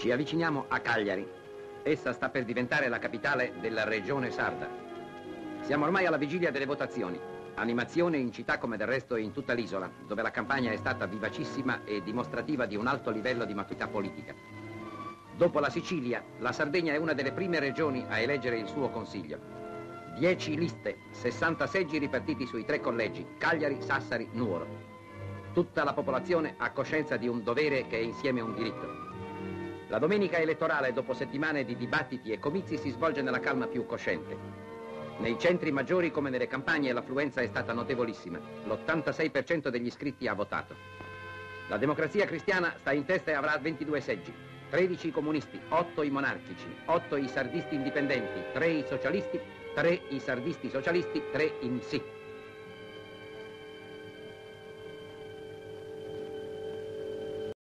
Ci avviciniamo a Cagliari. Essa sta per diventare la capitale della regione sarda. Siamo ormai alla vigilia delle votazioni. Animazione in città come del resto in tutta l'isola, dove la campagna è stata vivacissima e dimostrativa di un alto livello di maturità politica. Dopo la Sicilia, la Sardegna è una delle prime regioni a eleggere il suo consiglio. 10 liste, 60 seggi ripartiti sui 3 collegi, Cagliari, Sassari, Nuoro. Tutta la popolazione ha coscienza di un dovere che è insieme un diritto. La domenica elettorale, dopo settimane di dibattiti e comizi, si svolge nella calma più cosciente. Nei centri maggiori come nelle campagne l'affluenza è stata notevolissima. L'86% degli iscritti ha votato. La Democrazia Cristiana sta in testa e avrà 22 seggi. 13 i comunisti, 8 i monarchici, 8 i sardisti indipendenti, 3 i socialisti, 3 i sardisti socialisti, 3 in sì.